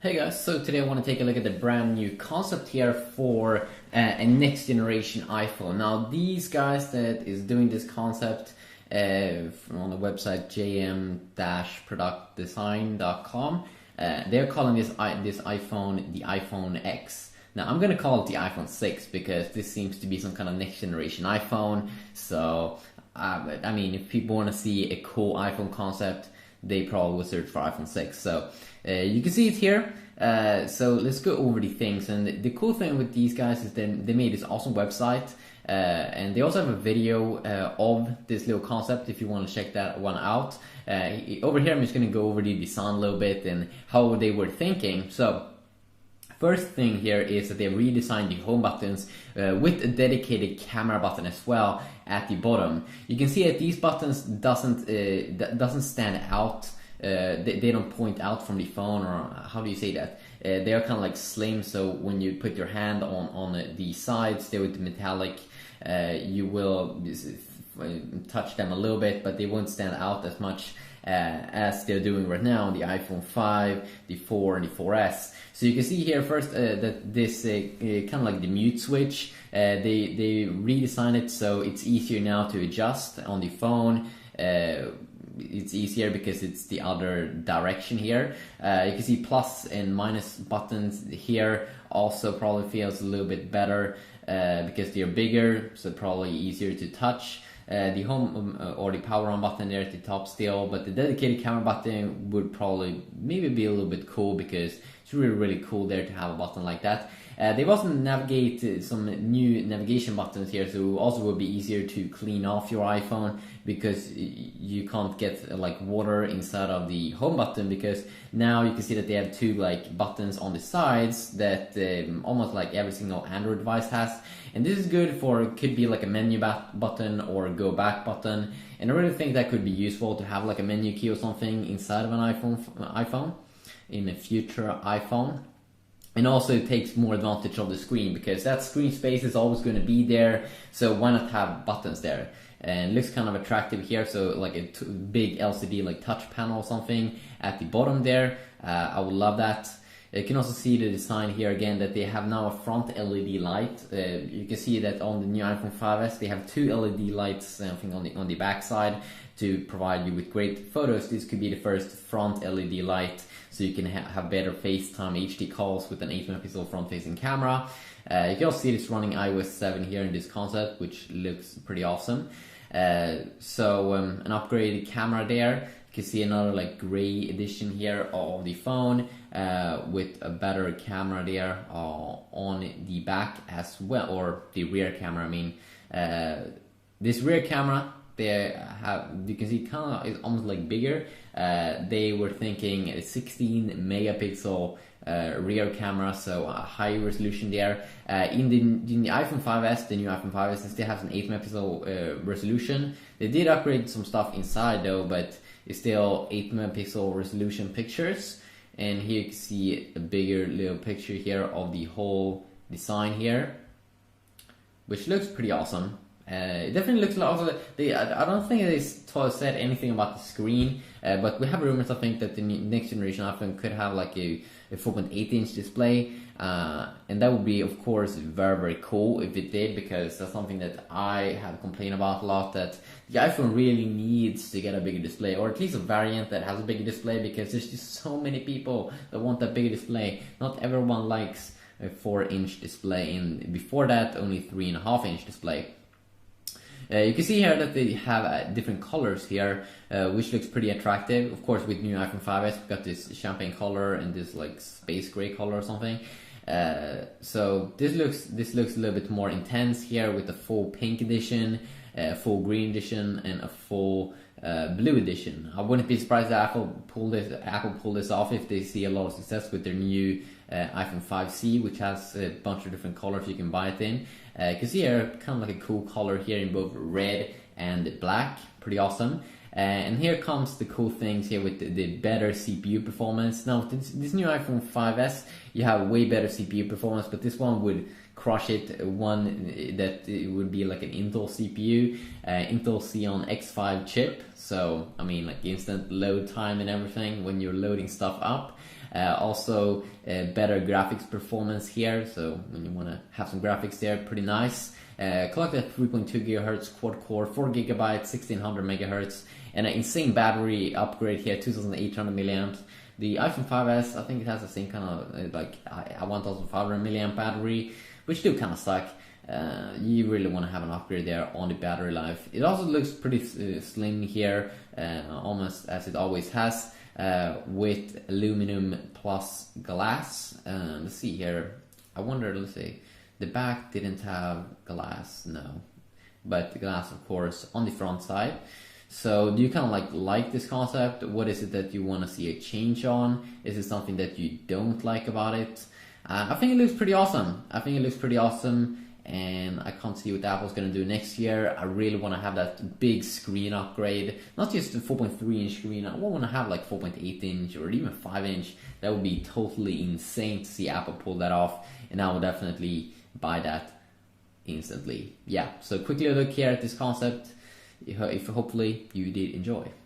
Hey guys, so today I want to take a look at the brand new concept here for a next generation iPhone. Now these guys that is doing this concept on the website jm-productdesign.com, they're calling this iPhone the iPhone X. Now I'm gonna call it the iPhone 6 because this seems to be some kind of next generation iPhone. So I mean, if people want to see a cool iPhone concept, they probably will search for iPhone 6. So you can see it here. So let's go over the things. And the cool thing with these guys is they made this awesome website. And they also have a video of this little concept if you want to check that one out. Over here I'm just going to go over the design a little bit and how they were thinking. So first thing here is that they redesigned the home buttons with a dedicated camera button as well at the bottom. You can see that these buttons doesn't stand out. They don't point out from the phone, or how do you say that? They are kind of like slim, so when you put your hand on the sides there with the metallic, you will touch them a little bit, but they won't stand out as much as they're doing right now on the iPhone 5, the 4 and the 4S. So you can see here first that this kind of like the mute switch, they redesigned it so it's easier now to adjust on the phone. It's easier because it's the other direction here. You can see plus and minus buttons here also probably feels a little bit better because they're bigger, so probably easier to touch. The home or the power on button there at the top still, but the dedicated camera button would probably maybe be a little bit cool because it's really cool there to have a button like that. They've also navigated some new navigation buttons here, so also will be easier to clean off your iPhone because you can't get like water inside of the home button, because now you can see that they have two like buttons on the sides that almost like every single Android device has. And this is good for, it could be like a menu button or a go back button, and I really think that could be useful to have like a menu key or something inside of an iPhone in a future iPhone. And also it takes more advantage of the screen because that screen space is always going to be there, so why not have buttons there? And it looks kind of attractive here, so like a big LCD like touch panel or something at the bottom there. I would love that. You can also see the design here again, that they have now a front LED light. You can see that on the new iPhone 5S they have two LED lights, I think on the back side, to provide you with great photos. This could be the first front LED light, so you can have better FaceTime HD calls with an 8-megapixel front-facing camera. You can also see this running iOS 7 here in this concept, which looks pretty awesome. So an upgraded camera there. You can see another like gray edition here of the phone with a better camera there on the back as well, or the rear camera. I mean, this rear camera, you can see kind of is almost like bigger. They were thinking a 16 megapixel rear camera, so a high resolution there. In the iPhone 5S, the new iPhone 5S, it still has an 8 megapixel resolution. They did upgrade some stuff inside though, but it's still 8 megapixel resolution pictures. And here you can see a bigger little picture here of the whole design here, which looks pretty awesome. It definitely looks like also I don't think they said anything about the screen, but we have rumors I think that the next generation iPhone could have like a 4.8 inch display, and that would be of course very cool if it did, because that's something that I have complained about a lot, that the iPhone really needs to get a bigger display, or at least a variant that has a bigger display, because there's just so many people that want that bigger display. Not everyone likes a 4-inch display, and before that only 3.5-inch display. You can see here that they have different colors here, which looks pretty attractive. Of course, with new iPhone 5S, we've got this champagne color and this like space gray color or something. So this looks a little bit more intense here with the full pink edition, full green edition, and a full blue edition. I wouldn't be surprised that Apple pull this off if they see a lot of success with their new iPhone 5C, which has a bunch of different colors you can buy it in. You can see here kind of like a cool color here in both red and black, pretty awesome. And here comes the cool things here with the better CPU performance. Now this new iPhone 5S, you have way better CPU performance, but this one would crush it. One that it would be like an Intel CPU, Intel Xeon X5 chip. So I mean, like instant load time and everything when you're loading stuff up. Also, better graphics performance here. So when you want to have some graphics there, pretty nice. Clocked at 3.2 gigahertz, quad core, 4 gigabytes, 1600 megahertz, and an insane battery upgrade here, 2800 milliamps. The iPhone 5s, I think it has the same kind of like a 1500 milliamp battery, which do kind of suck. You really want to have an upgrade there on the battery life. It also looks pretty slim here, almost as it always has, with aluminum plus glass. Let's see here. I wonder, let's see. The back didn't have glass, no. But the glass, of course, on the front side. So do you kind of like this concept? What is it that you want to see a change on? Is it something that you don't like about it? I think it looks pretty awesome. And I can't see what Apple's going to do next year. I really want to have that big screen upgrade. Not just a 4.3 inch screen. I want to have like 4.8 inch or even 5 inch. That would be totally insane to see Apple pull that off. And I will definitely buy that instantly. Yeah, so quickly look here at this concept. If hopefully you did enjoy.